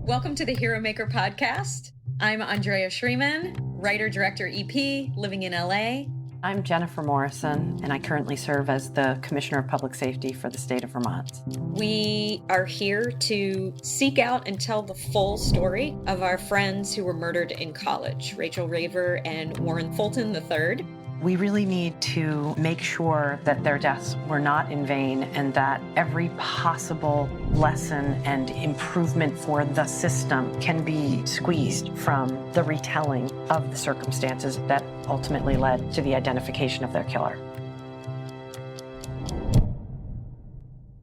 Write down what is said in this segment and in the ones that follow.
Welcome to the Hero Maker podcast. I'm Andrea Shreeman, writer, director, EP, living in LA. I'm Jennifer Morrison, and I currently serve as the Commissioner of Public Safety for the state of Vermont. We are here to seek out and tell the full story of our friends who were murdered in college, Rachel Raver and Warren Fulton III. We really need to make sure that their deaths were not in vain and that every possible lesson and improvement for the system can be squeezed from the retelling of the circumstances that ultimately led to the identification of their killer.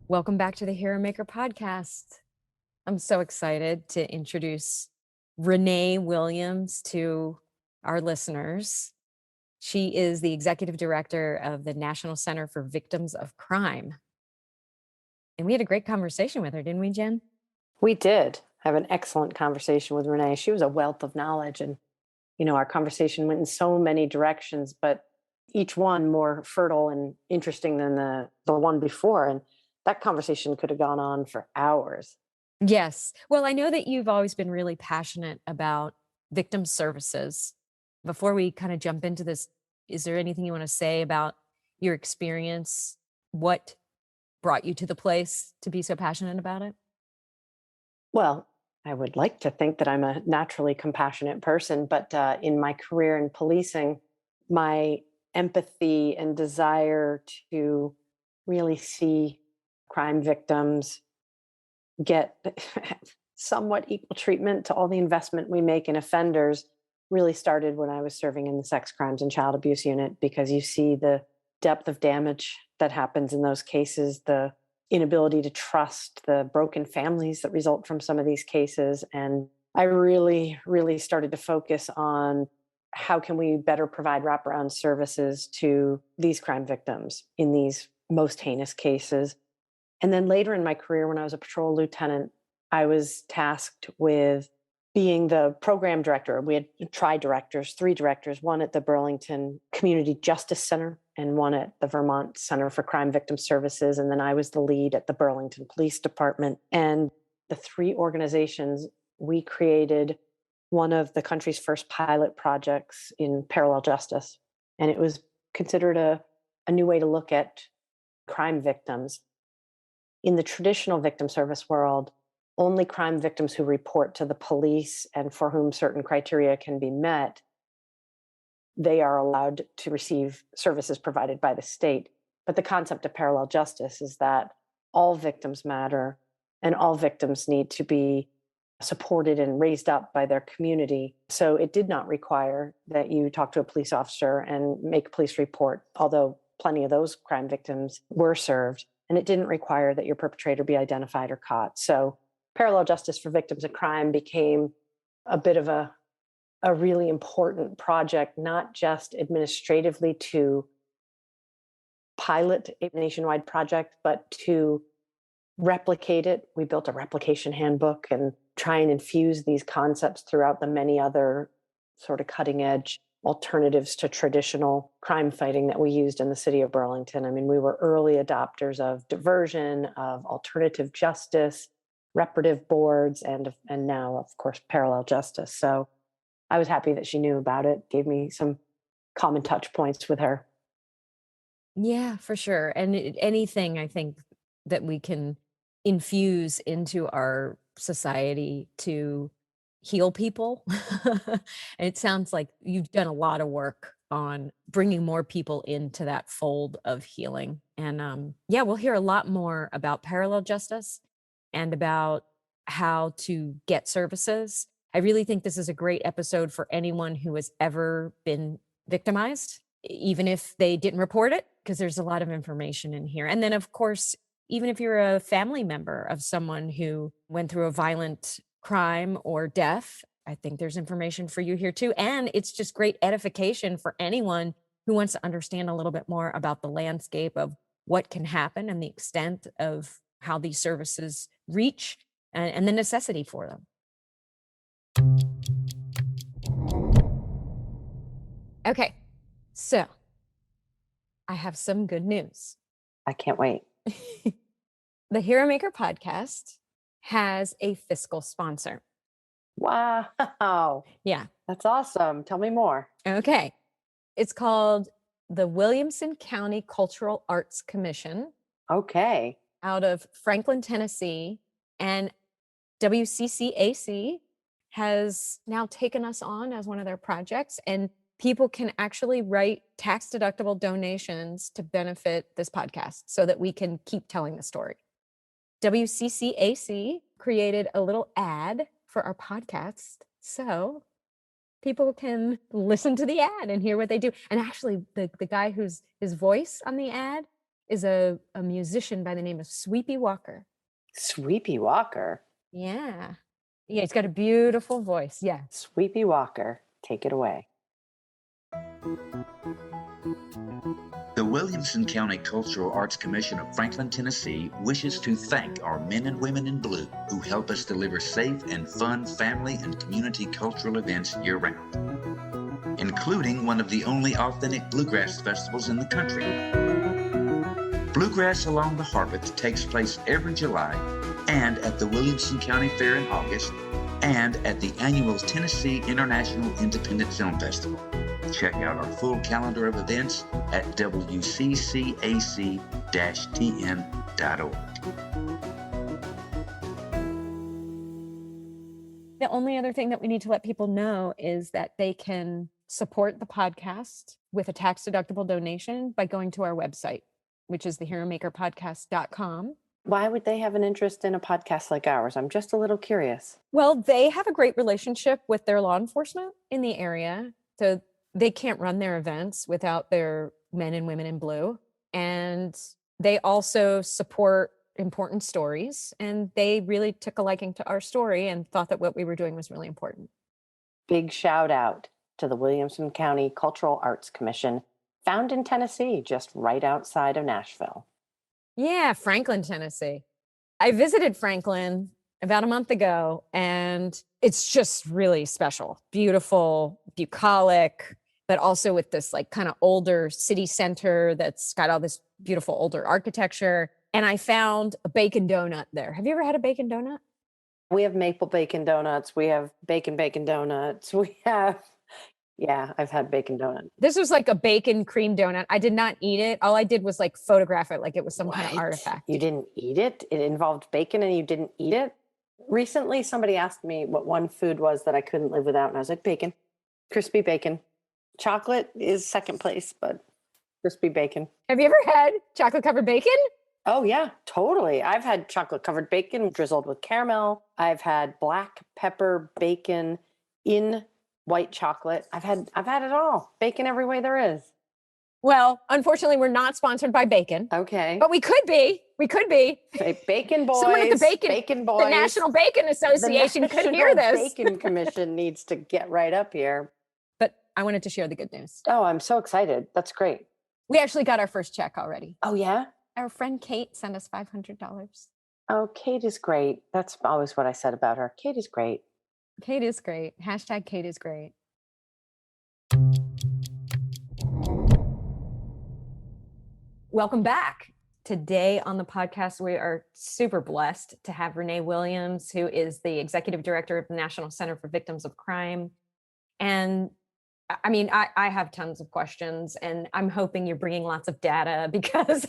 Welcome back to the Hero Maker podcast. I'm so excited to introduce Renee Williams to our listeners. She is the executive director of the National Center for Victims of Crime. And we had a great conversation with her, didn't we, Jen? We did have an excellent conversation with Renee. She was a wealth of knowledge, and our conversation went in so many directions, but each one more fertile and interesting than the one before. And that conversation could have gone on for hours. Yes. Well, I know that you've always been really passionate about victim services. Before we kind of jump into this, is there anything you want to say about your experience? What brought you to the place to be so passionate about it? Well, I would like to think that I'm a naturally compassionate person, but in my career in policing, my empathy and desire to really see crime victims get somewhat equal treatment to all the investment we make in offenders really started when I was serving in the sex crimes and child abuse unit, because you see the depth of damage that happens in those cases, the inability to trust, the broken families that result from some of these cases. And I really, really started to focus on how can we better provide wraparound services to these crime victims in these most heinous cases. And then later in my career, when I was a patrol lieutenant, I was tasked with being the program director. We had three directors, one at the Burlington Community Justice Center and one at the Vermont Center for Crime Victim Services. And then I was the lead at the Burlington Police Department. And the three organizations, we created one of the country's first pilot projects in parallel justice. And it was considered a new way to look at crime victims. In the traditional victim service world, only crime victims who report to the police and for whom certain criteria can be met, they are allowed to receive services provided by the state. But the concept of parallel justice is that all victims matter and all victims need to be supported and raised up by their community. So it did not require that you talk to a police officer and make a police report, although plenty of those crime victims were served. And it didn't require that your perpetrator be identified or caught. So parallel justice for victims of crime became a bit of a really important project, not just administratively to pilot a nationwide project, but to replicate it. We built a replication handbook and try and infuse these concepts throughout the many other sort of cutting edge alternatives to traditional crime fighting that we used in the city of Burlington. I mean, we were early adopters of diversion, of alternative justice, reparative boards, and now, of course, parallel justice. So I was happy that she knew about it, gave me some common touch points with her. Yeah, for sure. And anything I think that we can infuse into our society to heal people. And it sounds like you've done a lot of work on bringing more people into that fold of healing. And we'll hear a lot more about parallel justice and about how to get services. I really think this is a great episode for anyone who has ever been victimized, even if they didn't report it, because there's a lot of information in here. And then, of course, even if you're a family member of someone who went through a violent crime or death, I think there's information for you here too. And it's just great edification for anyone who wants to understand a little bit more about the landscape of what can happen and the extent of how these services reach and the necessity for them. Okay, so I have some good news. I can't wait. The Hero Maker podcast has a fiscal sponsor. Wow. Yeah. That's awesome. Tell me more. Okay. It's called the Williamson County Cultural Arts Commission Okay. out of Franklin, Tennessee. And WCCAC has now taken us on as one of their projects, and people can actually write tax-deductible donations to benefit this podcast so that we can keep telling the story. WCCAC created a little ad for our podcast so people can listen to the ad and hear what they do. And actually, the guy who's his voice on the ad is a musician by the name of Sweepy Walker. Sweepy Walker. Yeah. Yeah, he's got a beautiful voice. Yeah. Sweepy Walker. Take it away. The Williamson County Cultural Arts Commission of Franklin, Tennessee wishes to thank our men and women in blue who help us deliver safe and fun family and community cultural events year-round, including one of the only authentic bluegrass festivals in the country. Bluegrass Along the Harpeth takes place every July and at the Williamson County Fair in August and at the annual Tennessee International Independent Film Festival. Check out our full calendar of events at wccac-tn.org. The only other thing that we need to let people know is that they can support the podcast with a tax-deductible donation by going to our website, which is thehero-maker-podcast.com. Why would they have an interest in a podcast like ours? I'm just a little curious. Well, they have a great relationship with their law enforcement in the area. So they can't run their events without their men and women in blue. And they also support important stories. And they really took a liking to our story and thought that what we were doing was really important. Big shout out to the Williamson County Cultural Arts Commission, found in Tennessee, just right outside of Nashville. Yeah, Franklin, Tennessee. I visited Franklin about a month ago, and it's just really special. Beautiful, bucolic, but also with this like kind of older city center that's got all this beautiful older architecture. And I found a bacon donut there. Have you ever had a bacon donut? We have maple bacon donuts. We have bacon donuts. We have, yeah, I've had bacon donut. This was like a bacon cream donut. I did not eat it. All I did was like photograph it like it was some kind of artifact. You didn't eat it? It involved bacon and you didn't eat it? Recently, somebody asked me what one food was that I couldn't live without. And I was like, bacon, crispy bacon. Chocolate is second place, but crispy bacon. Have you ever had chocolate covered bacon? Oh, yeah, totally. I've had chocolate covered bacon drizzled with caramel. I've had black pepper bacon in white chocolate. I've had it all. Bacon every way there is. Well, unfortunately, we're not sponsored by bacon. Okay. But we could be. We could be. Bacon boys. Someone at the bacon boys. The National Bacon Association could hear this. The Bacon Commission needs to get right up here. But I wanted to share the good news. Oh, I'm so excited. That's great. We actually got our first check already. Oh, yeah? Our friend Kate sent us $500. Oh, Kate is great. That's always what I said about her. Kate is great. Kate is great. Hashtag Kate is great. Welcome back. Today on the podcast, we are super blessed to have Renee Williams, who is the executive director of the National Center for Victims of Crime. And I mean, I have tons of questions, and I'm hoping you're bringing lots of data because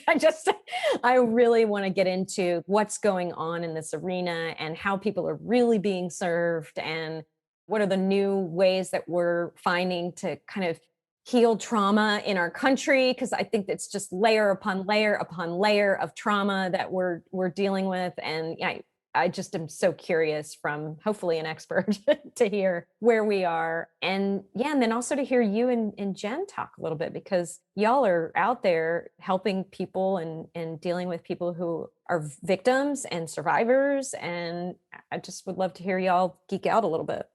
I really want to get into what's going on in this arena and how people are really being served and what are the new ways that we're finding to kind of heal trauma in our country, because I think it's just layer upon layer upon layer of trauma that we're dealing with. And I just am so curious from hopefully an expert to hear where we are. And then also to hear you and Jen talk a little bit, because y'all are out there helping people and dealing with people who are victims and survivors. And I just would love to hear y'all geek out a little bit.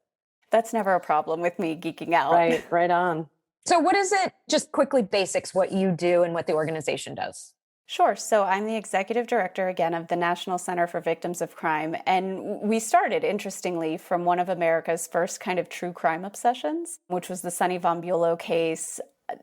That's never a problem with me geeking out. Right on. So what is it, just quickly basics, what you do and what the organization does? Sure. So I'm the executive director, again, of the National Center for Victims of Crime. And we started, interestingly, from one of America's first kind of true crime obsessions, which was the Sonny Von Bulow case.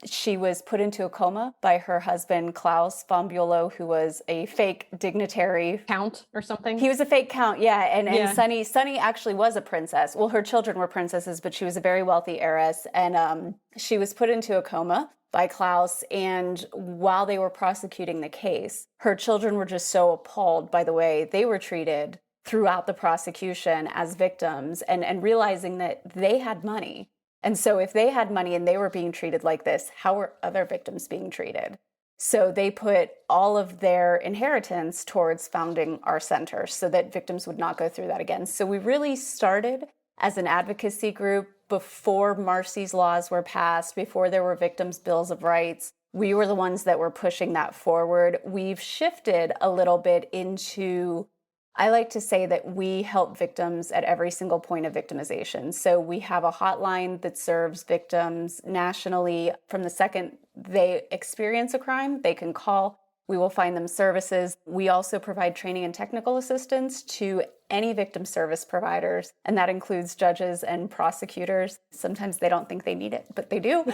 She was put into a coma by her husband, Klaus von Bülow, who was a fake dignitary. Count or something? He was a fake count, yeah. And Yeah. Sunny actually was a princess. Well, her children were princesses, but she was a very wealthy heiress. And she was put into a coma by Klaus. And while they were prosecuting the case, her children were just so appalled by the way they were treated throughout the prosecution as victims, and realizing that they had money. And so if they had money and they were being treated like this, how were other victims being treated? So they put all of their inheritance towards founding our center so that victims would not go through that again. So we really started as an advocacy group before Marcy's laws were passed, before there were victims' bills of rights. We were the ones that were pushing that forward. We've shifted a little bit into, I like to say that we help victims at every single point of victimization. So we have a hotline that serves victims nationally. From the second they experience a crime, they can call. We will find them services. We also provide training and technical assistance to any victim service providers, and that includes judges and prosecutors. Sometimes they don't think they need it, but they do.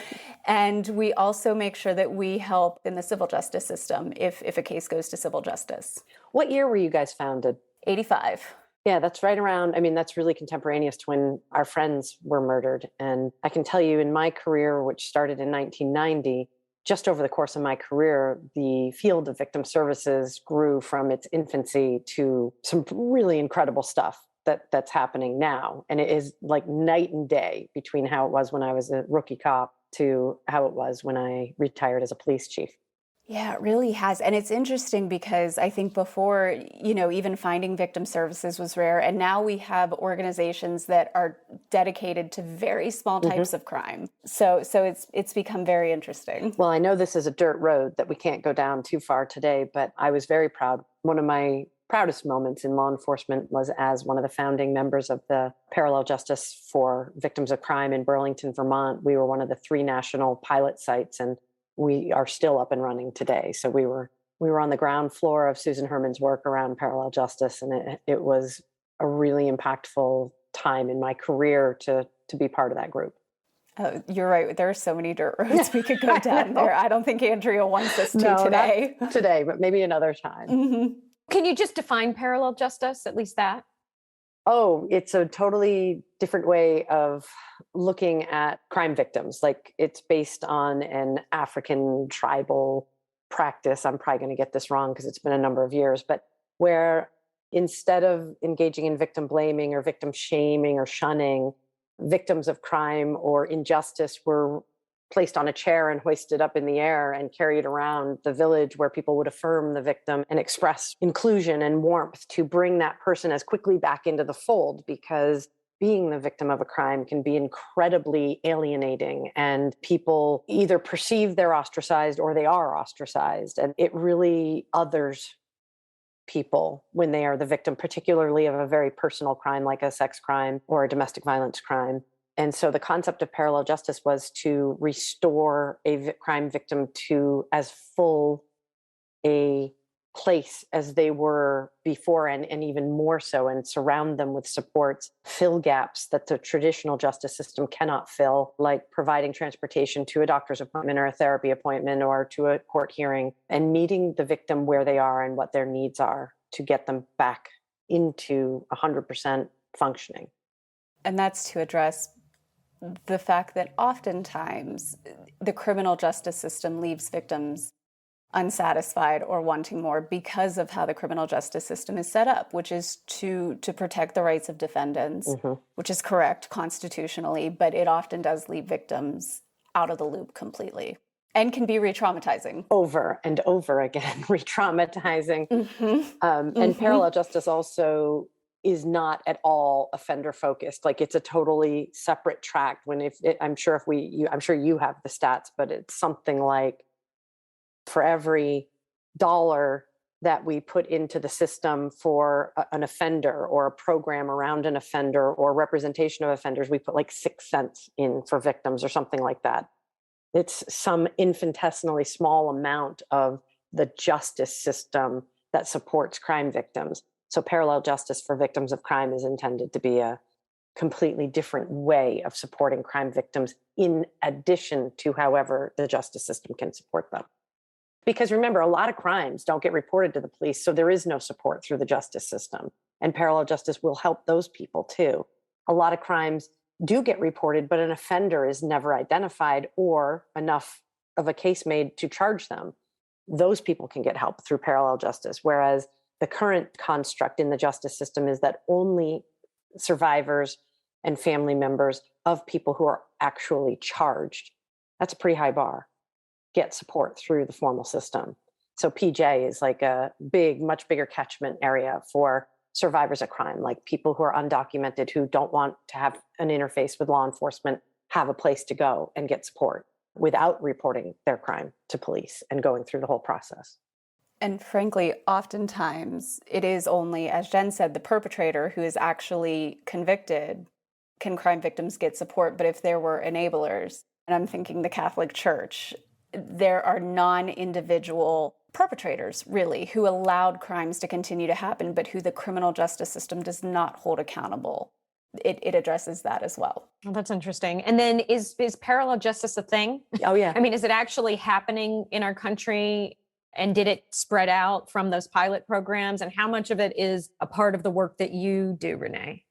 And we also make sure that we help in the civil justice system if a case goes to civil justice. What year were you guys founded? 85. Yeah, that's right around, I mean, that's really contemporaneous to when our friends were murdered. And I can tell you in my career, which started in 1990, just over the course of my career, the field of victim services grew from its infancy to some really incredible stuff that's happening now. And it is like night and day between how it was when I was a rookie cop to how it was when I retired as a police chief. Yeah, it really has. And it's interesting because I think before, even finding victim services was rare. And now we have organizations that are dedicated to very small types of crime. So it's become very interesting. Well, I know this is a dirt road that we can't go down too far today, but I was very proud. One of my proudest moments in law enforcement was as one of the founding members of the Parallel Justice for Victims of Crime in Burlington, Vermont. We were one of the 3 national pilot sites, and we are still up and running today. So we were on the ground floor of Susan Herman's work around parallel justice, and it was a really impactful time in my career to be part of that group. Oh, you're right. There are so many dirt roads we could go down there. I don't think Andrea wants us to today. Not today, but maybe another time. Mm-hmm. Can you just define parallel justice, at least that? Oh, it's a totally different way of looking at crime victims. Like, it's based on an African tribal practice. I'm probably going to get this wrong because it's been a number of years, but where instead of engaging in victim blaming or victim shaming or shunning, victims of crime or injustice were placed on a chair and hoisted up in the air and carried around the village where people would affirm the victim and express inclusion and warmth to bring that person as quickly back into the fold, because being the victim of a crime can be incredibly alienating, and people either perceive they're ostracized or they are ostracized, and it really others people when they are the victim, particularly of a very personal crime like a sex crime or a domestic violence crime. And so the concept of parallel justice was to restore a crime victim to as full a place as they were before, and even more so, and surround them with supports, fill gaps that the traditional justice system cannot fill, like providing transportation to a doctor's appointment or a therapy appointment or to a court hearing, and meeting the victim where they are and what their needs are to get them back into 100% functioning. And that's to address the fact that oftentimes the criminal justice system leaves victims unsatisfied or wanting more because of how the criminal justice system is set up, which is to protect the rights of defendants, which is correct constitutionally, but it often does leave victims out of the loop completely and can be re-traumatizing. Over and over again, re-traumatizing. And parallel justice also is not at all offender focused. Like, it's a totally separate track. I'm sure you have the stats, but it's something like for every dollar that we put into the system for an offender or a program around an offender or representation of offenders, we put like 6 cents in for victims or something like that. It's some infinitesimally small amount of the justice system that supports crime victims. So parallel justice for victims of crime is intended to be a completely different way of supporting crime victims in addition to however the justice system can support them. Because remember, a lot of crimes don't get reported to the police, so there is no support through the justice system. And parallel justice will help those people too. A lot of crimes do get reported, but an offender is never identified or enough of a case made to charge them. Those people can get help through parallel justice, whereas the current construct in the justice system is that only survivors and family members of people who are actually charged, that's a pretty high bar, get support through the formal system. So PJ is like a much bigger catchment area for survivors of crime, like people who are undocumented, who don't want to have an interface with law enforcement, have a place to go and get support without reporting their crime to police and going through the whole process. And frankly, oftentimes it is only, as Jen said, the perpetrator who is actually convicted. Can crime victims get support? But if there were enablers, and I'm thinking the Catholic Church, there are non-individual perpetrators, really, who allowed crimes to continue to happen, but who the criminal justice system does not hold accountable. It addresses that as well. Well, that's interesting. And then is parallel justice a thing? Oh, yeah. I mean, is it actually happening in our country? And did it spread out from those pilot programs? And how much of it is a part of the work that you do, Renee?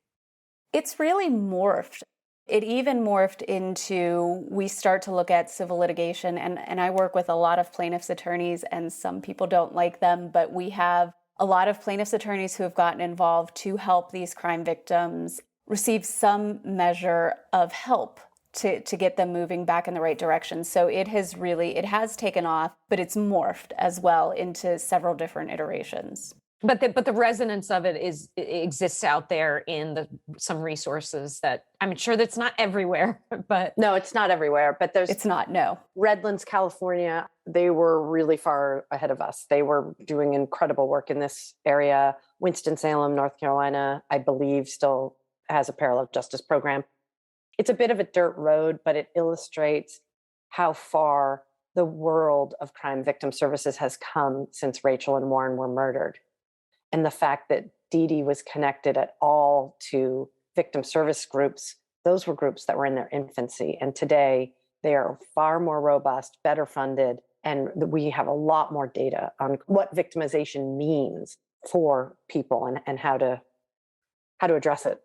It's really morphed. It even morphed into, we start to look at civil litigation, and I work with a lot of plaintiffs' attorneys, and some people don't like them, but we have a lot of plaintiffs' attorneys who have gotten involved to help these crime victims receive some measure of help to get them moving back in the right direction. So it has taken off, but it's morphed as well into several different iterations. But the resonance of it exists out there in some resources that I'm sure that's not everywhere, but no, it's not everywhere. But it's not. No, Redlands, California, they were really far ahead of us. They were doing incredible work in this area. Winston-Salem, North Carolina, I believe, still has a parallel justice program. It's a bit of a dirt road, but it illustrates how far the world of crime victim services has come since Rachel and Warren were murdered. And the fact that Dede was connected at all to victim service groups, those were groups that were in their infancy. And today they are far more robust, better funded, and we have a lot more data on what victimization means for people and how to address it.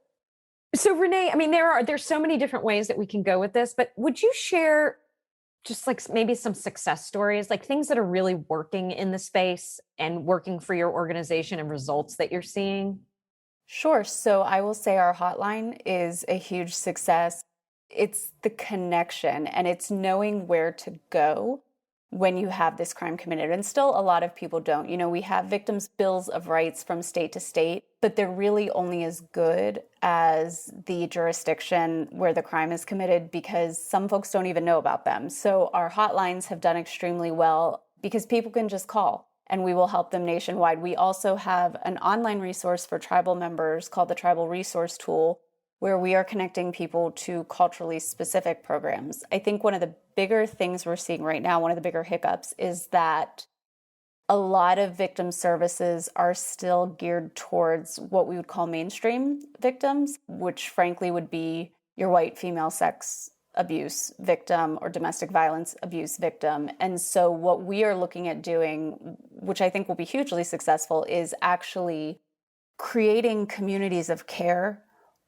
So Renee, I mean, there's so many different ways that we can go with this, but would you share just like maybe some success stories, like things that are really working in the space and working for your organization and results that you're seeing? Sure. So I will say our hotline is a huge success. It's the connection and it's knowing where to go when you have this crime committed. And still a lot of people don't. You know, we have victims' bills of rights from state to state, but they're really only as good as the jurisdiction where the crime is committed because some folks don't even know about them. So our hotlines have done extremely well because people can just call and we will help them nationwide. We also have an online resource for tribal members called the Tribal Resource Tool, where we are connecting people to culturally specific programs. I think one of the bigger things we're seeing right now, one of the bigger hiccups, is that a lot of victim services are still geared towards what we would call mainstream victims, which frankly would be your white female sex abuse victim or domestic violence abuse victim. And so what we are looking at doing, which I think will be hugely successful, is actually creating communities of care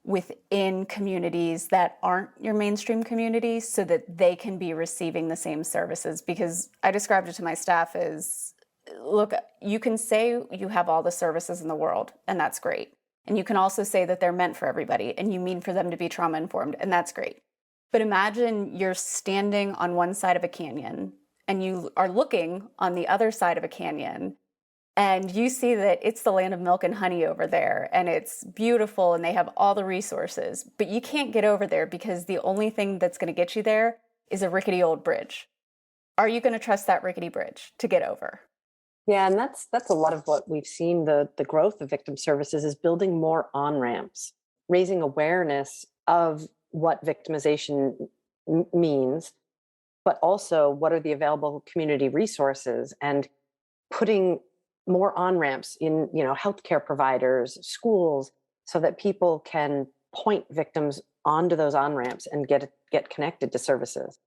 within communities that aren't your mainstream communities so that they can be receiving the same services. Because I described it to my staff as, look, you can say you have all the services in the world, and that's great. And you can also say that they're meant for everybody, and you mean for them to be trauma-informed, and that's great. But imagine you're standing on one side of a canyon, and you are looking on the other side of a canyon, and you see that it's the land of milk and honey over there, and it's beautiful, and they have all the resources. But you can't get over there because the only thing that's going to get you there is a rickety old bridge. Are you going to trust that rickety bridge to get over? Yeah, and that's a lot of what we've seen, the growth of victim services is building more on-ramps, raising awareness of what victimization means, but also what are the available community resources and putting more on-ramps in, healthcare providers, schools, so that people can point victims onto those on-ramps and get connected to services?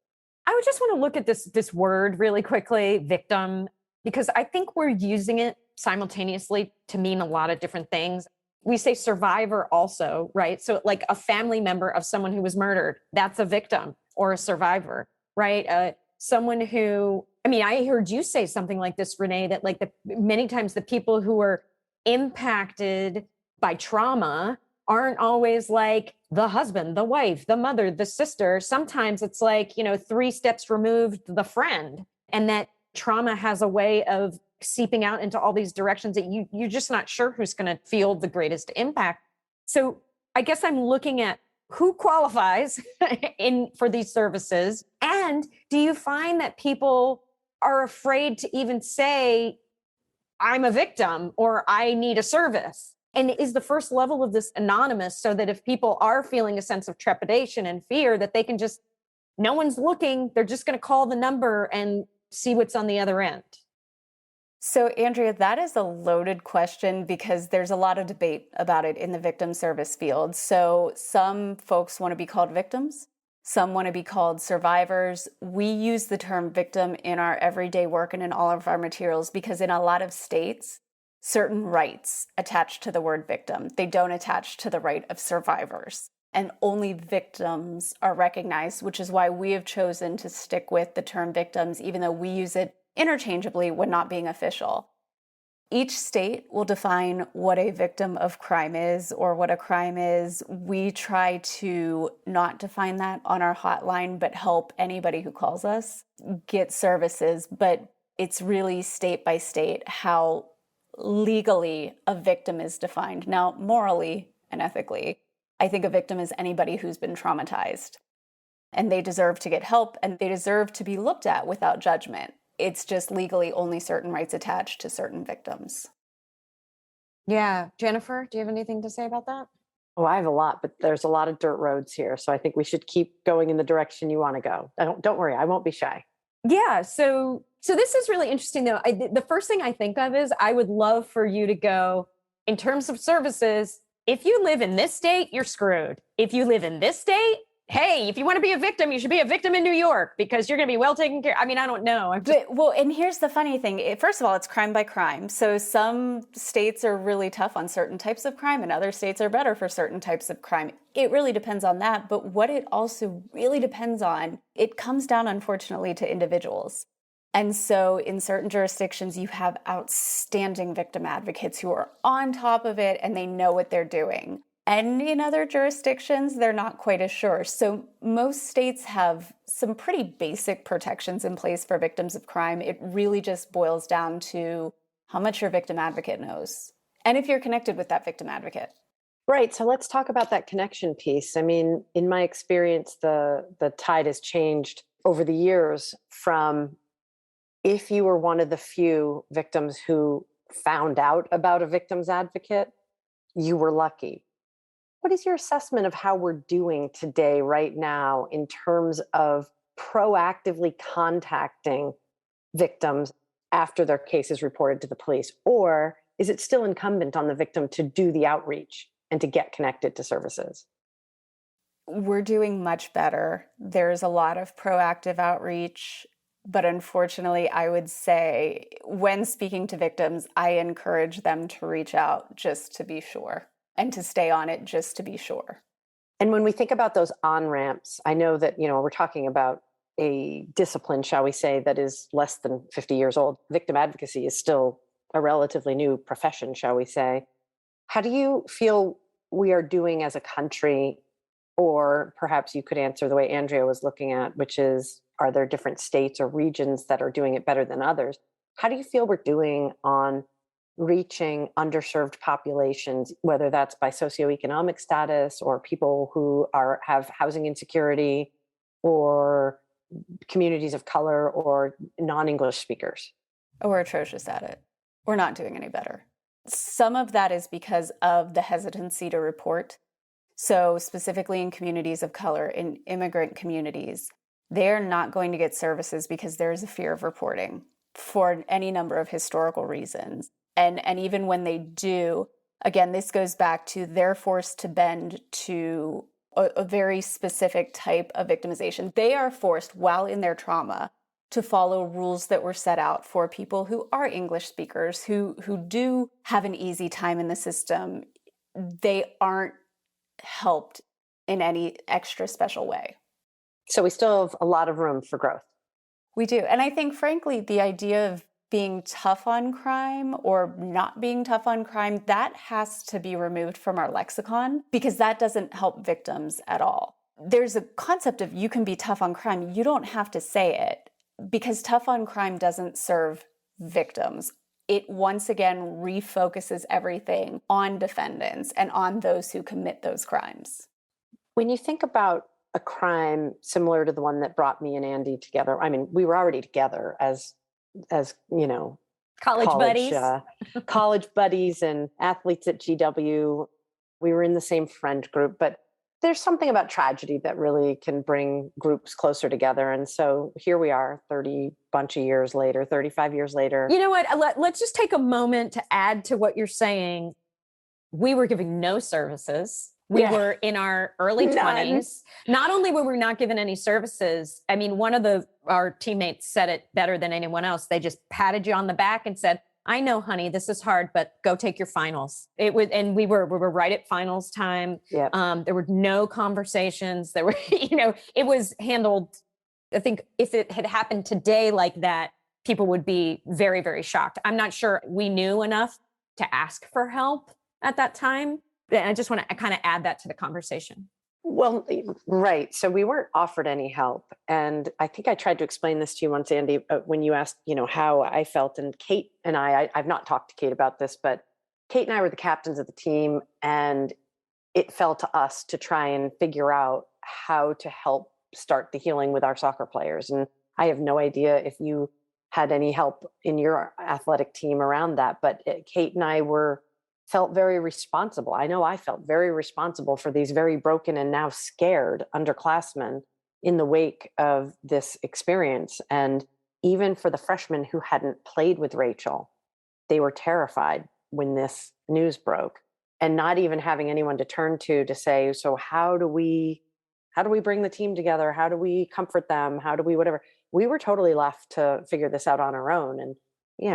I would just want to look at this word really quickly, victim, because I think we're using it simultaneously to mean a lot of different things. We say survivor also, right? So like a family member of someone who was murdered, that's a victim or a survivor, right? Someone who, I mean, I heard you say something like this, Renee, that like many times the people who are impacted by trauma aren't always like the husband, the wife, the mother, the sister. Sometimes it's like, 3 steps removed, the friend. And that trauma has a way of seeping out into all these directions that you're just not sure who's going to feel the greatest impact. So I guess I'm looking at who qualifies for these services. And do you find that people are afraid to even say, I'm a victim or I need a service? And is the first level of this anonymous so that if people are feeling a sense of trepidation and fear, that they can just, no one's looking, they're just going to call the number and see what's on the other end? So, Andrea, that is a loaded question because there's a lot of debate about it in the victim service field. So some folks want to be called victims. Some want to be called survivors. We use the term victim in our everyday work and in all of our materials because in a lot of states, certain rights attach to the word victim. They don't attach to the right of survivors. And only victims are recognized, which is why we have chosen to stick with the term victims, even though we use it interchangeably when not being official. Each state will define what a victim of crime is or what a crime is. We try to not define that on our hotline, but help anybody who calls us get services. But it's really state by state how legally a victim is defined. Now, morally and ethically, I think a victim is anybody who's been traumatized. And they deserve to get help and they deserve to be looked at without judgment. It's just legally only certain rights attached to certain victims. Yeah. Jennifer, do you have anything to say about that? Oh, I have a lot, but there's a lot of dirt roads here. So I think we should keep going in the direction you want to go. Don't worry, I won't be shy. Yeah. So this is really interesting, though. The first thing I think of is I would love for you to go, in terms of services, if you live in this state, you're screwed. If you live in this state, hey, if you want to be a victim, you should be a victim in New York because you're going to be well taken care of. I mean, I don't know. And here's the funny thing. First of all, it's crime by crime. So some states are really tough on certain types of crime and other states are better for certain types of crime. It really depends on that. But what it also really depends on, it comes down, unfortunately, to individuals. And so in certain jurisdictions, you have outstanding victim advocates who are on top of it and they know what they're doing. And in other jurisdictions, they're not quite as sure. So most states have some pretty basic protections in place for victims of crime. It really just boils down to how much your victim advocate knows and if you're connected with that victim advocate. Right. So let's talk about that connection piece. I mean, in my experience, the tide has changed over the years from if you were one of the few victims who found out about a victim's advocate, you were lucky. What is your assessment of how we're doing today, right now, in terms of proactively contacting victims after their case is reported to the police? Or is it still incumbent on the victim to do the outreach and to get connected to services? We're doing much better. There's a lot of proactive outreach. But unfortunately, I would say when speaking to victims, I encourage them to reach out just to be sure and to stay on it just to be sure. And when we think about those on-ramps, I know that, we're talking about a discipline, shall we say, that is less than 50 years old. Victim advocacy is still a relatively new profession, shall we say. How do you feel we are doing as a country? Or perhaps you could answer the way Andrea was looking at, which is, are there different states or regions that are doing it better than others? How do you feel we're doing on reaching underserved populations, whether that's by socioeconomic status or people who have housing insecurity or communities of color or non-English speakers? Oh, we're atrocious at it. We're not doing any better. Some of that is because of the hesitancy to report. So specifically in communities of color, in immigrant communities, they're not going to get services because there's a fear of reporting for any number of historical reasons. And even when they do, Again, this goes back to they're forced to bend to a very specific type of victimization. They are forced, while in their trauma, to follow rules that were set out for people who are English speakers, who do have an easy time in the system. They aren't helped in any extra special way. So we still have a lot of room for growth. We do. And I think, frankly, the idea of being tough on crime or not being tough on crime, that has to be removed from our lexicon, because that doesn't help victims at all. There's a concept of you can be tough on crime. You don't have to say it, because tough on crime doesn't serve victims. It once again refocuses everything on defendants and on those who commit those crimes. When you think about a crime similar to the one that brought me and Andy together, I mean, we were already together as you know, College buddies. College buddies and athletes at GW. We were in the same friend group, but there's something about tragedy that really can bring groups closer together. And so here we are 35 years later. You know what? Let's just take a moment to add to what you're saying. We were giving no services. We were in our early 20s. Not only were we not given any services, I mean, one of our teammates said it better than anyone else. They just patted you on the back and said, I know, honey, this is hard, but go take your finals. And we were right at finals time. Yep. There were no conversations. There were, it was handled. I think if it had happened today like that, people would be very, very shocked. I'm not sure we knew enough to ask for help at that time. And I just want to kind of add that to the conversation. Well, right. So we weren't offered any help. And I think I tried to explain this to you once, Andy, when you asked, how I felt. And Kate and I've not talked to Kate about this, but Kate and I were the captains of the team. And it fell to us to try and figure out how to help start the healing with our soccer players. And I have no idea if you had any help in your athletic team around that, but Kate and I felt very responsible. I know I felt very responsible for these very broken and now scared underclassmen in the wake of this experience. And even for the freshmen who hadn't played with Rachel, they were terrified when this news broke, and not even having anyone to turn to say, so how do we bring the team together? How do we comfort them? How do we whatever? We were totally left to figure this out on our own. And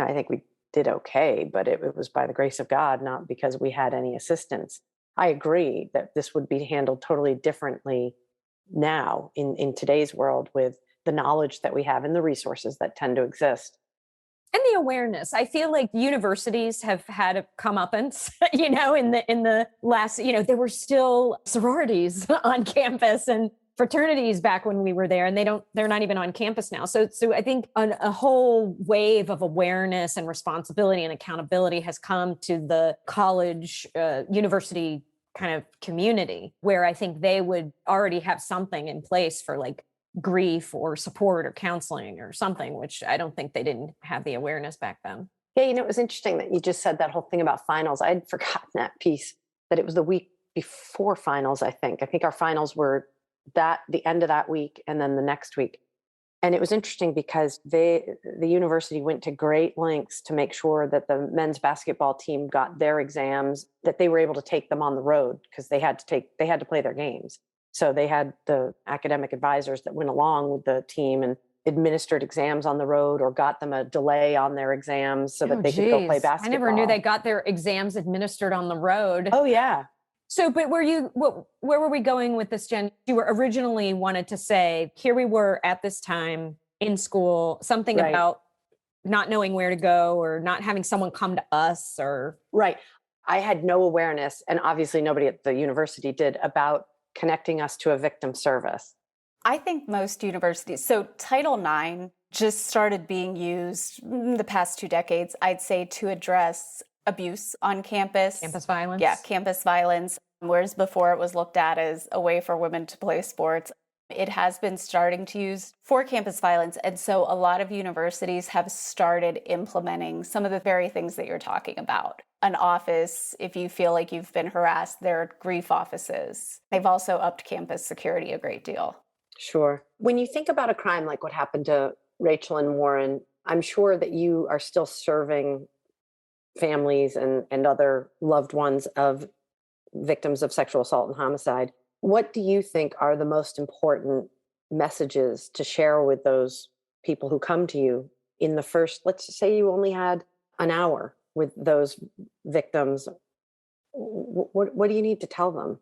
I think we did okay, but it was by the grace of God, not because we had any assistance. I agree that this would be handled totally differently now in today's world with the knowledge that we have and the resources that tend to exist. And the awareness. I feel like universities have had a comeuppance, in the last, there were still sororities on campus and fraternities back when we were there, and they're not even on campus now. So I think a whole wave of awareness and responsibility and accountability has come to the college, university kind of community, where I think they would already have something in place for like grief or support or counseling or something, which I don't think they didn't have the awareness back then. Yeah, it was interesting that you just said that whole thing about finals. I'd forgotten that piece, that it was the week before finals, I think. I think our finals were the end of that week and then the next week. And it was interesting because the university went to great lengths to make sure that the men's basketball team got their exams, that they were able to take them on the road, because they had to play their games. So they had the academic advisors that went along with the team and administered exams on the road, or got them a delay on their exams so that they could go play basketball. I never knew they got their exams administered on the road. Oh yeah. So, but where were we going with this, Jen? You were originally wanted to say, here we were at this time in school, something right. about not knowing where to go or not having someone come to us or. Right. I had no awareness, and obviously nobody at the university did, about connecting us to a victim service. I think most universities, so Title IX just started being used in the past 2 decades, I'd say, to address abuse on campus. Campus violence. Yeah, campus violence. Whereas before it was looked at as a way for women to play sports. It has been starting to use for campus violence. And so a lot of universities have started implementing some of the very things that you're talking about. An office, if you feel like you've been harassed, there are grief offices. They've also upped campus security a great deal. Sure. When you think about a crime like what happened to Rachel and Warren, I'm sure that you are still serving families and other loved ones of victims of sexual assault and homicide. What do you think are the most important messages to share with those people who come to you in the first, let's say you only had an hour with those victims? What do you need to tell them?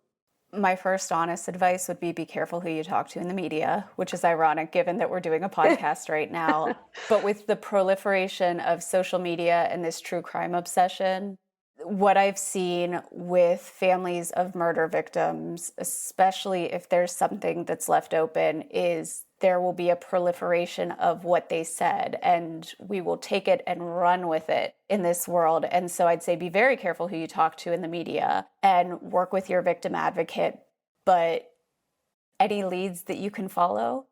My first honest advice would be careful who you talk to in the media, which is ironic given that we're doing a podcast right now. But with the proliferation of social media and this true crime obsession, what I've seen with families of murder victims, especially if there's something that's left open, is there will be a proliferation of what they said, and we will take it and run with it in this world. And so I'd say be very careful who you talk to in the media and work with your victim advocate. But any leads that you can follow,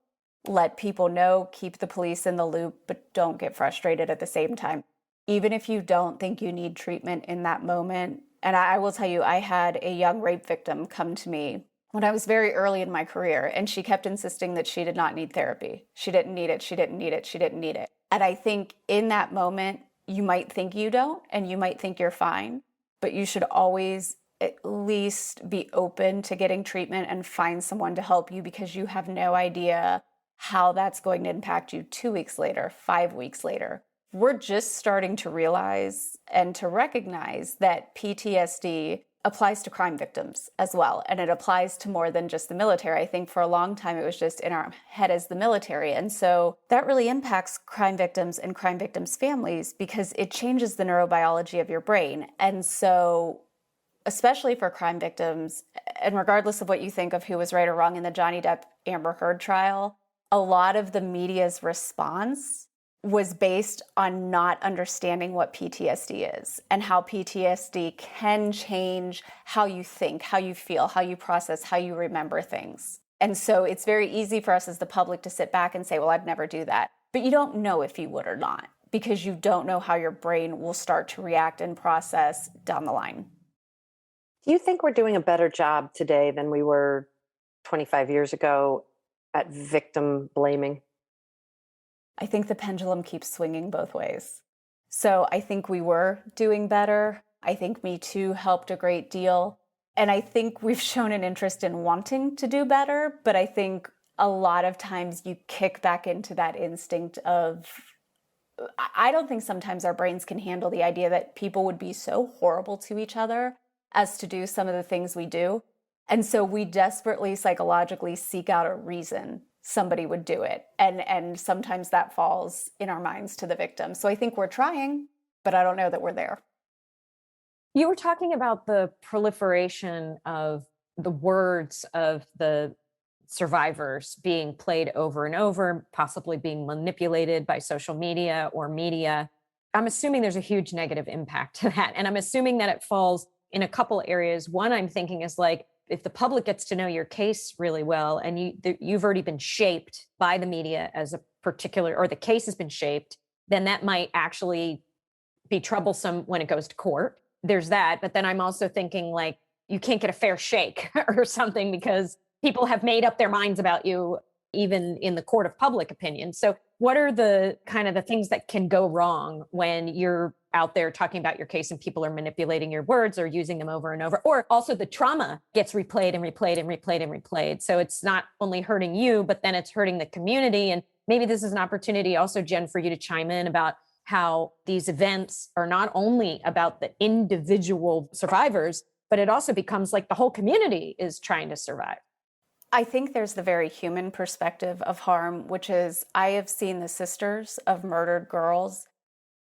let people know, keep the police in the loop, but don't get frustrated at the same time. Even if you don't think you need treatment in that moment. And I will tell you, I had a young rape victim come to me when I was very early in my career, and she kept insisting that she did not need therapy. She didn't need it. She didn't need it. She didn't need it. And I think in that moment, you might think you don't, and you might think you're fine, but you should always at least be open to getting treatment and find someone to help you, because you have no idea how that's going to impact you 2 weeks later, 5 weeks later. We're just starting to realize and to recognize that PTSD applies to crime victims as well. And it applies to more than just the military. I think for a long time, it was just in our head as the military. And so that really impacts crime victims and crime victims' families, because it changes the neurobiology of your brain. And so, especially for crime victims, and regardless of what you think of who was right or wrong in the Johnny Depp Amber Heard trial, a lot of the media's response was based on not understanding what PTSD is and how PTSD can change how you think, how you feel, how you process, how you remember things. And so it's very easy for us as the public to sit back and say, well, I'd never do that. But you don't know if you would or not, because you don't know how your brain will start to react and process down the line. Do you think we're doing a better job today than we were 25 years ago at victim blaming? I think the pendulum keeps swinging both ways. So I think we were doing better. I think Me Too helped a great deal. And I think we've shown an interest in wanting to do better. But I think a lot of times you kick back into that instinct of, I don't think sometimes our brains can handle the idea that people would be so horrible to each other as to do some of the things we do. And so we desperately psychologically seek out a reason somebody would do it. And sometimes that falls in our minds to the victim. So I think we're trying, but I don't know that we're there. You were talking about the proliferation of the words of the survivors being played over and over, possibly being manipulated by social media or media. I'm assuming there's a huge negative impact to that. And I'm assuming that it falls in a couple areas. One I'm thinking is like, if the public gets to know your case really well, and you've already been shaped by the media as a particular, or the case has been shaped, then that might actually be troublesome when it goes to court. There's that. But then I'm also thinking like, you can't get a fair shake or something because people have made up their minds about you, even in the court of public opinion. So what are the kind of the things that can go wrong when you're out there talking about your case and people are manipulating your words or using them over and over? Or also the trauma gets replayed and replayed and replayed and replayed. So it's not only hurting you, but then it's hurting the community. And maybe this is an opportunity also, Jen, for you to chime in about how these events are not only about the individual survivors, but it also becomes like the whole community is trying to survive. I think there's the very human perspective of harm, which is I have seen the sisters of murdered girls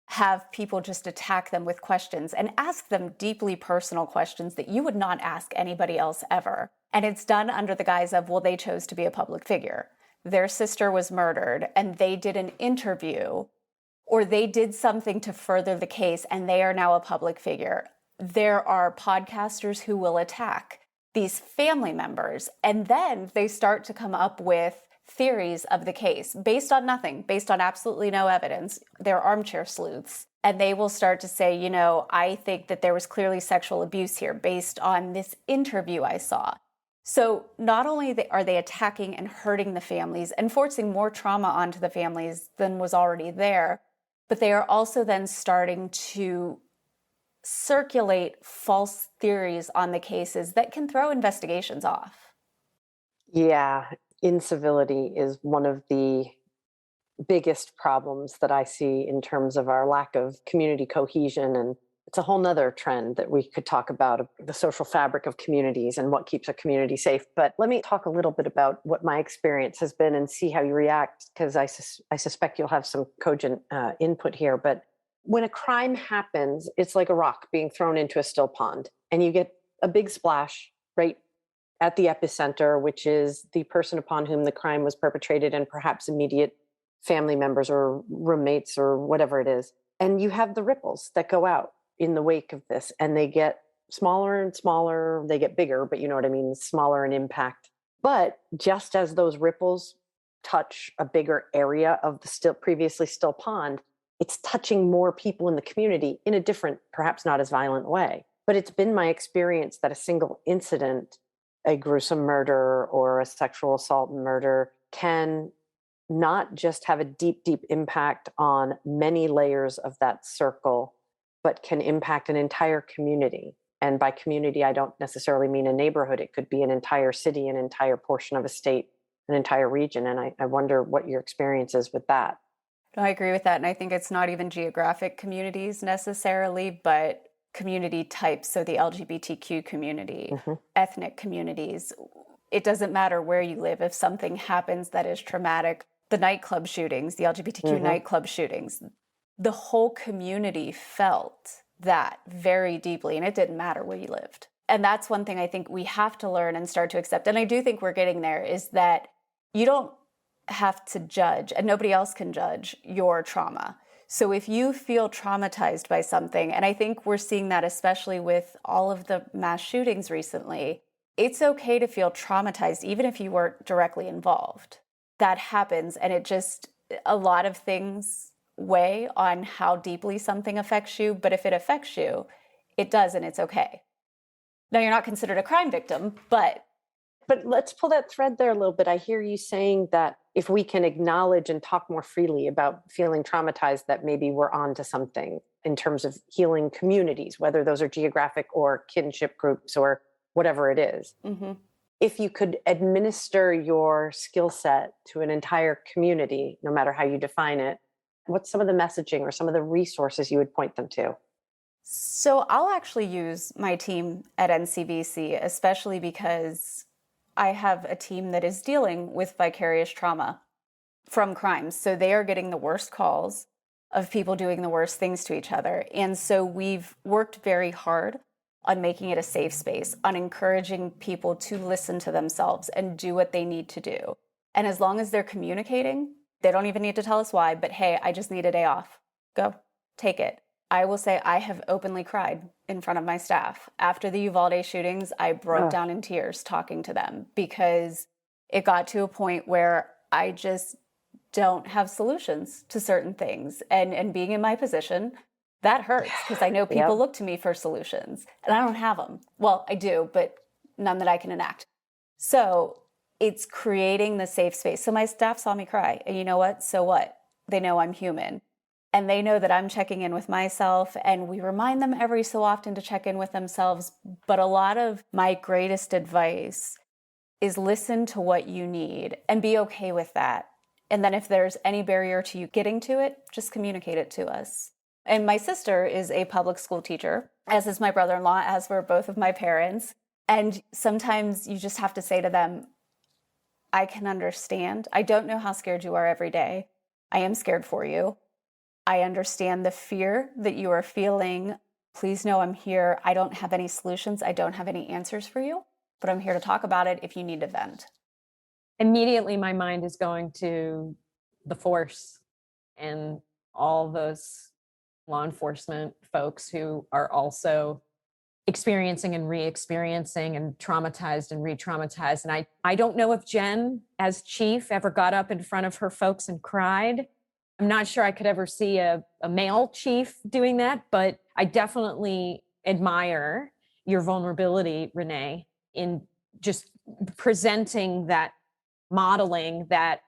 have people just attack them with questions and ask them deeply personal questions that you would not ask anybody else ever. And it's done under the guise of, well, they chose to be a public figure. Their sister was murdered and they did an interview or they did something to further the case and they are now a public figure. There are podcasters who will attack these family members, and then they start to come up with theories of the case based on nothing, based on absolutely no evidence. They're armchair sleuths. And they will start to say, you know, I think that there was clearly sexual abuse here based on this interview I saw. So not only are they attacking and hurting the families and forcing more trauma onto the families than was already there, but they are also then starting to circulate false theories on the cases that can throw investigations off. Yeah, incivility is one of the biggest problems that I see in terms of our lack of community cohesion. And it's a whole nother trend that we could talk about, the social fabric of communities and what keeps a community safe. But let me talk a little bit about what my experience has been and see how you react, because I suspect you'll have some cogent input here. But when a crime happens, it's like a rock being thrown into a still pond, and you get a big splash right at the epicenter, which is the person upon whom the crime was perpetrated and perhaps immediate family members or roommates or whatever it is. And you have the ripples that go out in the wake of this, and they get smaller and smaller. They get bigger, but you know what I mean, smaller in impact. But just as those ripples touch a bigger area of the previously still pond, it's touching more people in the community in a different, perhaps not as violent way. But it's been my experience that a single incident, a gruesome murder or a sexual assault and murder, can not just have a deep, deep impact on many layers of that circle, but can impact an entire community. And by community, I don't necessarily mean a neighborhood. It could be an entire city, an entire portion of a state, an entire region. And I wonder what your experience is with that. No, I agree with that. And I think it's not even geographic communities necessarily, but community types. So the LGBTQ community, ethnic communities. It doesn't matter where you live. If something happens that is traumatic, the nightclub shootings, the LGBTQ nightclub shootings, the whole community felt that very deeply, and it didn't matter where you lived. And that's one thing I think we have to learn and start to accept. And I do think we're getting there, is that you don't have to judge, and nobody else can judge your trauma. So if you feel traumatized by something, and I think we're seeing that especially with all of the mass shootings recently, it's okay to feel traumatized even if you weren't directly involved. That happens, and it just, a lot of things weigh on how deeply something affects you, but if it affects you, it does, and it's okay. Now, you're not considered a crime victim, but let's pull that thread there a little bit. I hear you saying that if we can acknowledge and talk more freely about feeling traumatized, that maybe we're on to something in terms of healing communities, whether those are geographic or kinship groups or whatever it is. If you could administer your skill set to an entire community, no matter how you define it, what's some of the messaging or some of the resources you would point them to? So I'll actually use my team at NCVC, especially because I have a team that is dealing with vicarious trauma from crimes. So they are getting the worst calls of people doing the worst things to each other. And so we've worked very hard on making it a safe space, on encouraging people to listen to themselves and do what they need to do. And as long as they're communicating, they don't even need to tell us why, but hey, I just need a day off. Go, take it. I will say I have openly cried in front of my staff. After the Uvalde shootings, I broke down in tears talking to them because it got to a point where I just don't have solutions to certain things. And being in my position, that hurts because I know people look to me for solutions and I don't have them. Well, I do, but none that I can enact. So it's creating the safe space. So my staff saw me cry, and you know what? So what? They know I'm human. And they know that I'm checking in with myself, and we remind them every so often to check in with themselves. But a lot of my greatest advice is listen to what you need and be okay with that. And then if there's any barrier to you getting to it, just communicate it to us. And my sister is a public school teacher, as is my brother-in-law, as were both of my parents. And sometimes you just have to say to them, I can understand. I don't know how scared you are every day. I am scared for you. I understand the fear that you are feeling. Please know I'm here. I don't have any solutions. I don't have any answers for you, but I'm here to talk about it if you need to vent. Immediately, my mind is going to the force and all those law enforcement folks who are also experiencing and re-experiencing and traumatized and re-traumatized. And I don't know if Jen, as chief, ever got up in front of her folks and cried. I'm not sure I could ever see a male chief doing that, but I definitely admire your vulnerability, Renee, in just presenting that, modeling that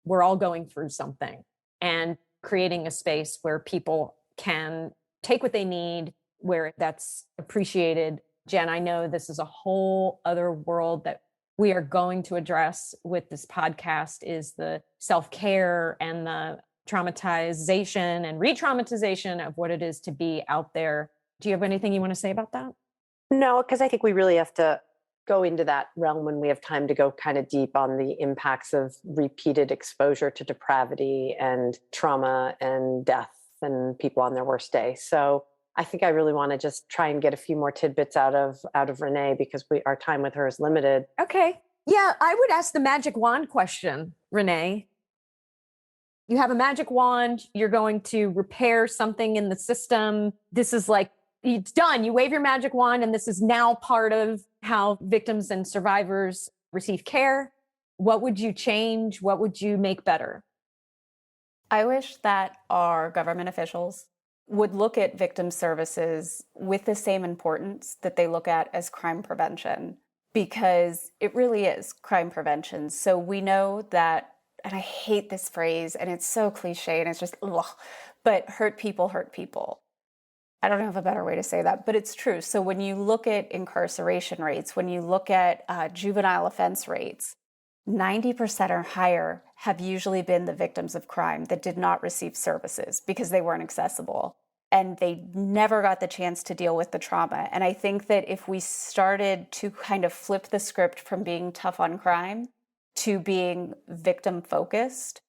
we're all going through something and creating a space where people can take what they need, where that's appreciated. Jen, I know this is a whole other world that we are going to address with this podcast, is the self-care and the traumatization and re-traumatization of what it is to be out there. Do you have anything you want to say about that? No, because I think we really have to go into that realm when we have time to go kind of deep on the impacts of repeated exposure to depravity and trauma and death and people on their worst day. So I think I really want to just try and get a few more tidbits out of Renee, because our time with her is limited. Okay. Yeah, I would ask the magic wand question, Renee. You have a magic wand, you're going to repair something in the system. This is like, it's done. You wave your magic wand, and this is now part of how victims and survivors receive care. What would you change? What would you make better? I wish that our government officials would look at victim services with the same importance that they look at as crime prevention, because it really is crime prevention. So we know that, and I hate this phrase, and it's so cliche, and it's just, ugh, but hurt people hurt people. I don't have a better way to say that, but it's true. So when you look at incarceration rates, when you look at juvenile offense rates, 90% or higher have usually been the victims of crime that did not receive services because they weren't accessible, and they never got the chance to deal with the trauma. And I think that if we started to kind of flip the script from being tough on crime to being victim focused,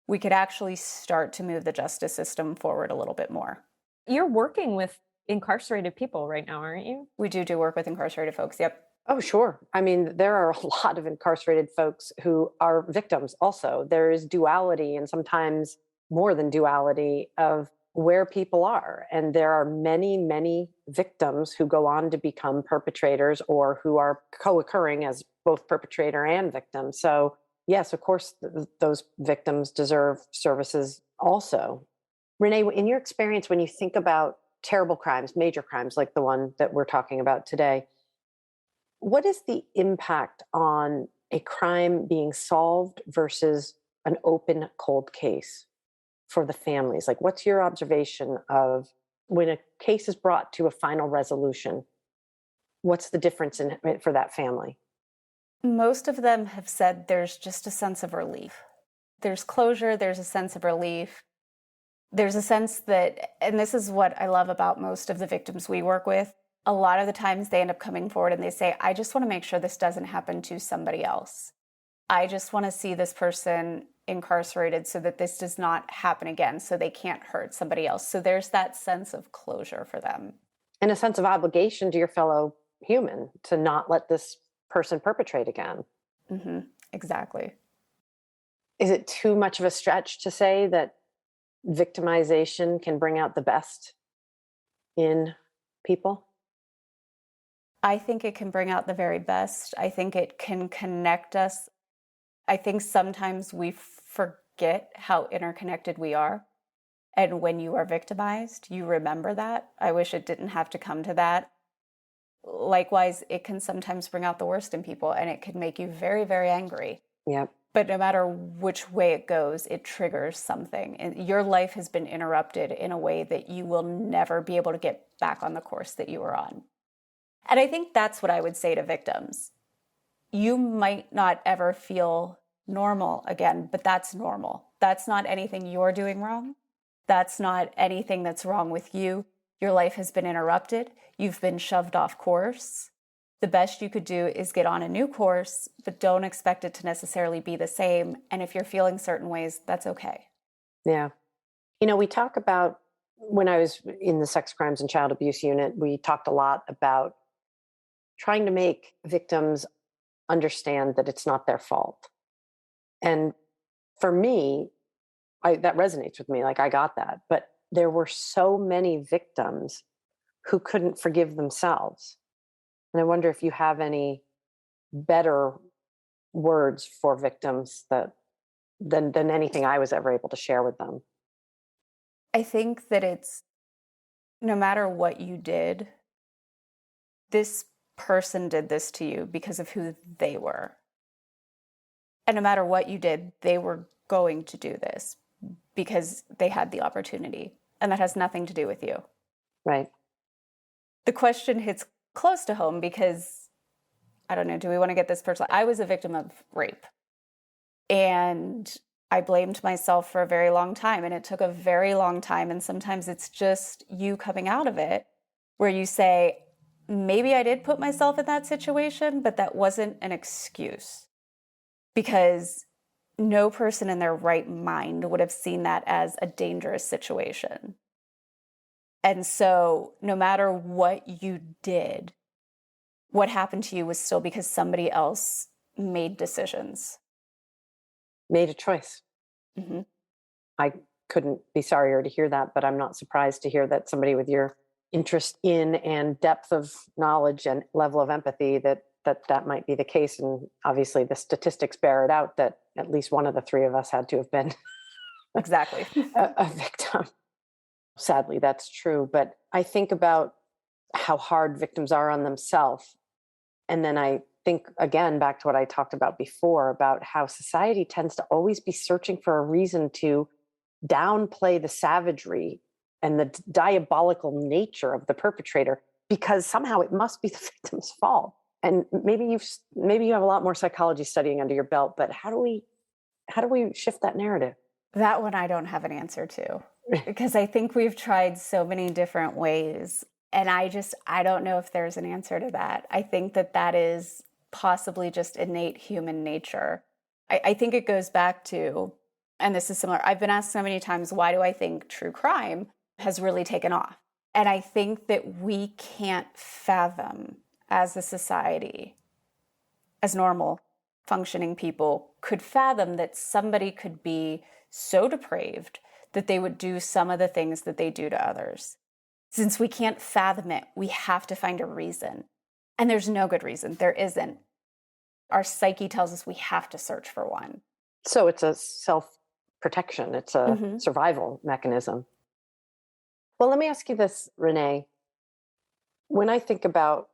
we could actually start to move the justice system forward a little bit more. You're working with incarcerated people right now, aren't you? We do work with incarcerated folks. Yep. Oh, sure. I mean, there are a lot of incarcerated folks who are victims also. There is duality, and sometimes more than duality, of where people are. And there are many, many victims who go on to become perpetrators, or who are co-occurring as both perpetrator and victim. So yes, of course, those victims deserve services also. Renee, in your experience, when you think about terrible crimes, major crimes like the one that we're talking about today, what is the impact on a crime being solved versus an open, cold case for the families? Like, what's your observation of when a case is brought to a final resolution? What's the difference in for that family? Most of them have said there's just a sense of relief. There's closure, there's a sense of relief. There's a sense that, and this is what I love about most of the victims we work with, a lot of the times they end up coming forward and they say, I just want to make sure this doesn't happen to somebody else. I just want to see this person incarcerated so that this does not happen again, so they can't hurt somebody else. So there's that sense of closure for them. And a sense of obligation to your fellow human to not let this person perpetrate again. Mm-hmm. Exactly. Is it too much of a stretch to say that victimization can bring out the best in people? I think it can bring out the very best. I think it can connect us. I think sometimes we forget how interconnected we are. And when you are victimized, you remember that. I wish it didn't have to come to that. Likewise, it can sometimes bring out the worst in people, and it can make you very, very angry. Yep. But no matter which way it goes, it triggers something. And your life has been interrupted in a way that you will never be able to get back on the course that you were on. And I think that's what I would say to victims. You might not ever feel normal again, but that's normal. That's not anything you're doing wrong. That's not anything that's wrong with you. Your life has been interrupted. You've been shoved off course. The best you could do is get on a new course, but don't expect it to necessarily be the same. And if you're feeling certain ways, that's okay. Yeah. You know, we talk about, when I was in the sex crimes and child abuse unit, we talked a lot about trying to make victims understand that it's not their fault. And for me, that resonates with me. Like, I got that. But there were so many victims who couldn't forgive themselves. And I wonder if you have any better words for victims than anything I was ever able to share with them. I think that it's, no matter what you did, this person did this to you because of who they were. And no matter what you did, they were going to do this because they had the opportunity. And that has nothing to do with you. Right. the question hits close to home because, I don't know, do we want to get this personal? I was a victim of rape. And I blamed myself for a very long time. And it took a very long time. And sometimes it's just you coming out of it where you say, maybe I did put myself in that situation, but that wasn't an excuse. Because no person in their right mind would have seen that as a dangerous situation. And so no matter what you did, what happened to you was still because somebody else made decisions. Made a choice. Mm-hmm. I couldn't be sorrier to hear that, but I'm not surprised to hear that somebody with your interest in and depth of knowledge and level of empathy that might be the case. And obviously the statistics bear it out that at least one of the three of us had to have been exactly a victim. Sadly, that's true. But I think about how hard victims are on themselves. And then I think, again, back to what I talked about before, about how society tends to always be searching for a reason to downplay the savagery and the diabolical nature of the perpetrator, because somehow it must be the victim's fault. And maybe you have a lot more psychology studying under your belt, but how do we shift that narrative? That one I don't have an answer to, because I think we've tried so many different ways. And I don't know if there's an answer to that. I think that is possibly just innate human nature. I think it goes back to, and this is similar, I've been asked so many times, why do I think true crime has really taken off? And I think that we can't fathom as a society, as normal functioning people, could fathom that somebody could be so depraved that they would do some of the things that they do to others. Since we can't fathom it, we have to find a reason. And there's no good reason. There isn't. Our psyche tells us we have to search for one. So it's a self-protection. It's a survival mechanism. Well, let me ask you this, Renee. When I think about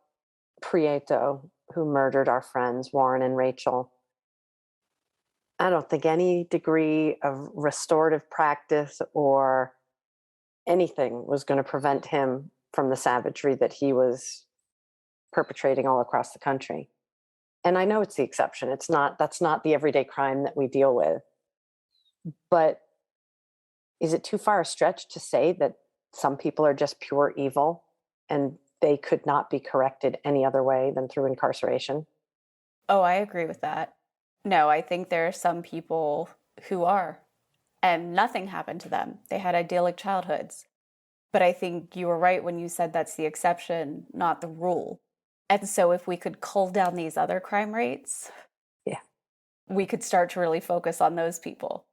Prieto, who murdered our friends, Warren and Rachel, I don't think any degree of restorative practice or anything was going to prevent him from the savagery that he was perpetrating all across the country. And I know it's the exception. That's not the everyday crime that we deal with. But is it too far a stretch to say that some people are just pure evil and they could not be corrected any other way than through incarceration? Oh, I agree with that. No, I think there are some people who are, and nothing happened to them. They had idyllic childhoods. But I think you were right when you said that's the exception, not the rule. And so if we could cull down these other crime rates, we could start to really focus on those people.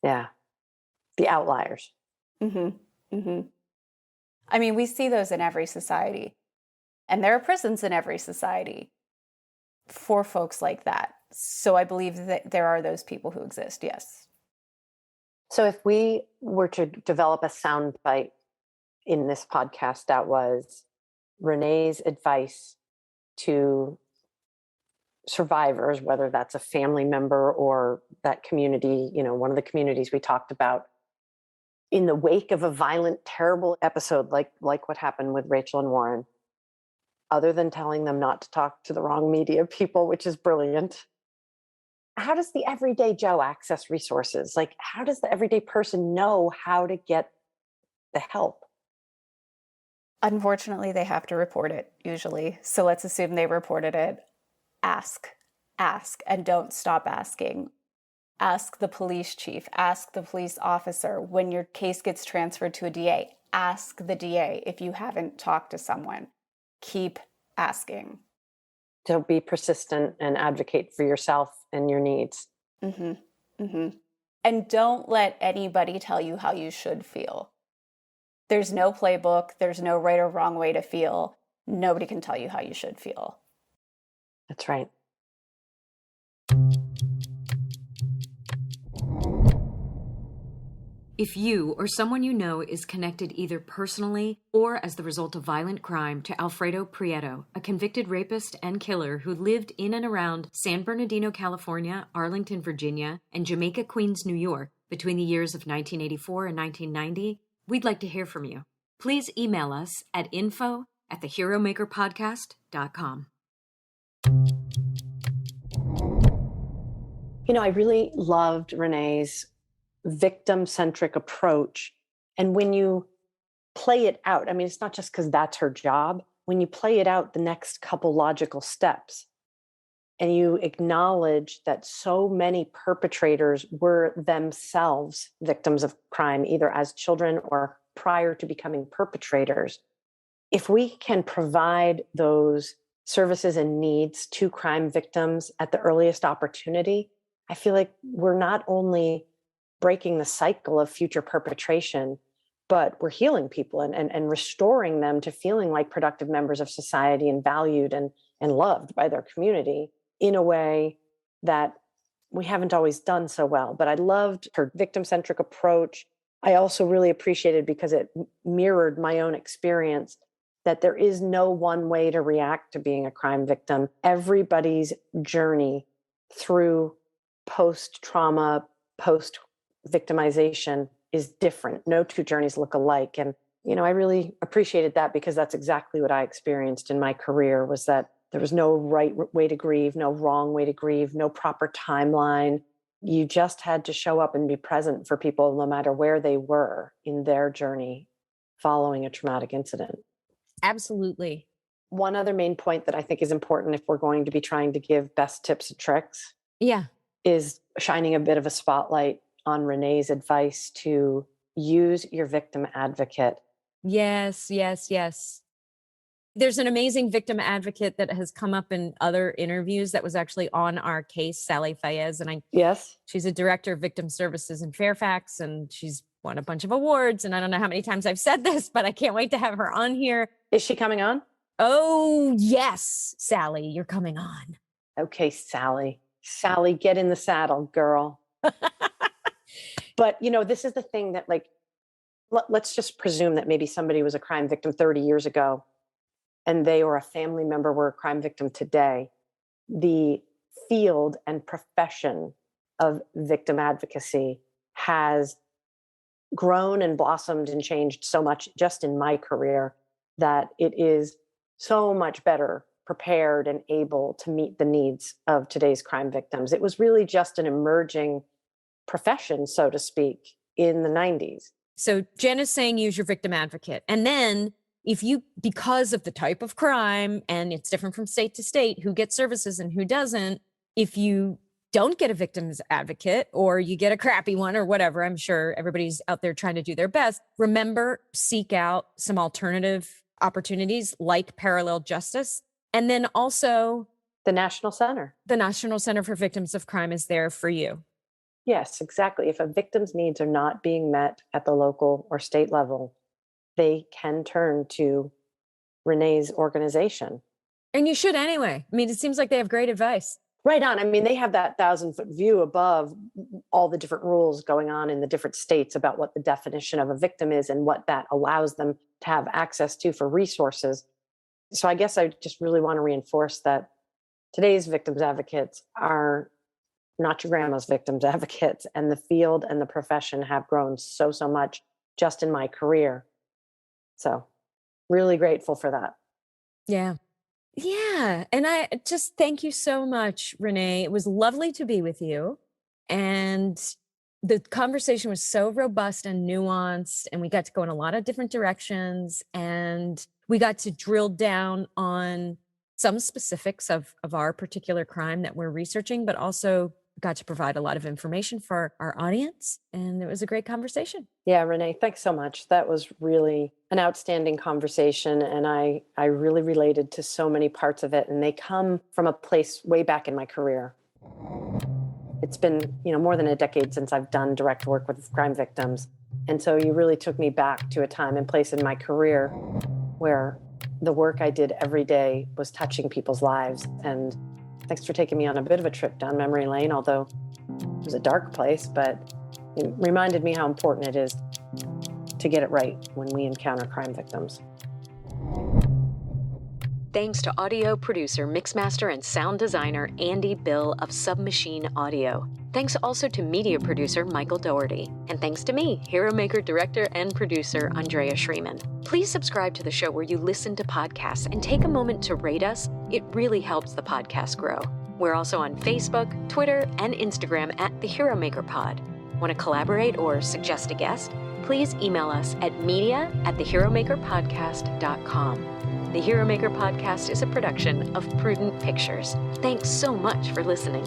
Yeah. The outliers. Mm-hmm. Mm-hmm. I mean, we see those in every society. And there are prisons in every society for folks like that. So I believe that there are those people who exist, yes. So if we were to develop a soundbite in this podcast that was Renee's advice to survivors, whether that's a family member or that community, one of the communities we talked about, in the wake of a violent, terrible episode like what happened with Rachel and Warren, other than telling them not to talk to the wrong media people, which is brilliant, how does the everyday Joe access resources? Like, how does the everyday person know how to get the help? Unfortunately, they have to report it, usually. So let's assume they reported it. Ask, and don't stop asking. Ask the police chief, ask the police officer. When your case gets transferred to a DA, ask the DA if you haven't talked to someone. Keep asking. To be persistent and advocate for yourself and your needs. Mm-hmm. Mm-hmm. And don't let anybody tell you how you should feel. There's no playbook. There's no right or wrong way to feel. Nobody can tell you how you should feel. That's right. If you or someone you know is connected either personally or as the result of violent crime to Alfredo Prieto, a convicted rapist and killer who lived in and around San Bernardino, California, Arlington, Virginia, and Jamaica, Queens, New York between the years of 1984 and 1990, we'd like to hear from you. Please email us at info at theheromakerpodcast.com. You know, I really loved Renee's victim-centric approach. And when you play it out, I mean, it's not just because that's her job. When you play it out, the next couple logical steps, and you acknowledge that so many perpetrators were themselves victims of crime, either as children or prior to becoming perpetrators. If we can provide those services and needs to crime victims at the earliest opportunity, I feel like we're not only breaking the cycle of future perpetration, but we're healing people and restoring them to feeling like productive members of society and valued and loved by their community in a way that we haven't always done so well. But I loved her victim-centric approach. I also really appreciated, because it mirrored my own experience, that there is no one way to react to being a crime victim. Everybody's journey through post-trauma, post-victimization is different. No two journeys look alike. And, you know, I really appreciated that, because that's exactly what I experienced in my career, was that there was no right way to grieve, no wrong way to grieve, no proper timeline. You just had to show up and be present for people, no matter where they were in their journey following a traumatic incident. Absolutely. One other main point that I think is important, if we're going to be trying to give best tips and tricks, is shining a bit of a spotlight on Renee's advice to use your victim advocate. Yes. There's an amazing victim advocate that has come up in other interviews that was actually on our case, Sally Fayez. And she's a director of victim services in Fairfax, and she's won a bunch of awards. And I don't know how many times I've said this, but I can't wait to have her on here. Is she coming on? Oh, yes, Sally, you're coming on. Okay, Sally. Sally, get in the saddle, girl. But, you know, this is the thing that, like, let's just presume that maybe somebody was a crime victim 30 years ago and they or a family member were a crime victim today. The field and profession of victim advocacy has grown and blossomed and changed so much just in my career that it is so much better prepared and able to meet the needs of today's crime victims. It was really just an emerging profession, so to speak, in the 90s. So Jen is saying use your victim advocate. And then if you, because of the type of crime, and it's different from state to state, who gets services and who doesn't, if you don't get a victim's advocate, or you get a crappy one or whatever, I'm sure everybody's out there trying to do their best. Remember, seek out some alternative opportunities like parallel justice. And then also the National Center. The National Center for Victims of Crime is there for you. Yes, exactly. If a victim's needs are not being met at the local or state level, they can turn to Renee's organization. And you should anyway. I mean, it seems like they have great advice. Right on. I mean, they have that 1,000-foot view above all the different rules going on in the different states about what the definition of a victim is and what that allows them to have access to for resources. So I guess I just really want to reinforce that today's victims advocates are not your grandma's victims advocates, and the field and the profession have grown so much just in my career. So really grateful for that. Yeah. And I just thank you so much, Renee. It was lovely to be with you. And the conversation was so robust and nuanced, and we got to go in a lot of different directions, and we got to drill down on some specifics of our particular crime that we're researching, but also got to provide a lot of information for our audience. And it was a great conversation. Yeah, Renee, thanks so much. That was really an outstanding conversation. And I really related to so many parts of it. And they come from a place way back in my career. It's been, more than a decade since I've done direct work with crime victims. And so you really took me back to a time and place in my career where the work I did every day was touching people's lives. And thanks for taking me on a bit of a trip down memory lane, although it was a dark place, but it reminded me how important it is to get it right when we encounter crime victims. thanks to audio producer, mixmaster, and sound designer Andy Bill of Submachine Audio. Thanks also to media producer Michael Doherty. And thanks to me, Hero Maker director and producer Andrea Shreeman. Please subscribe to the show where you listen to podcasts and take a moment to rate us. It really helps the podcast grow. We're also on Facebook, Twitter, and Instagram at The Hero Maker Pod. Want to collaborate or suggest a guest? Please email us at media@theheromakerpodcast.com. The Hero Maker Podcast is a production of Prudent Pictures. Thanks so much for listening.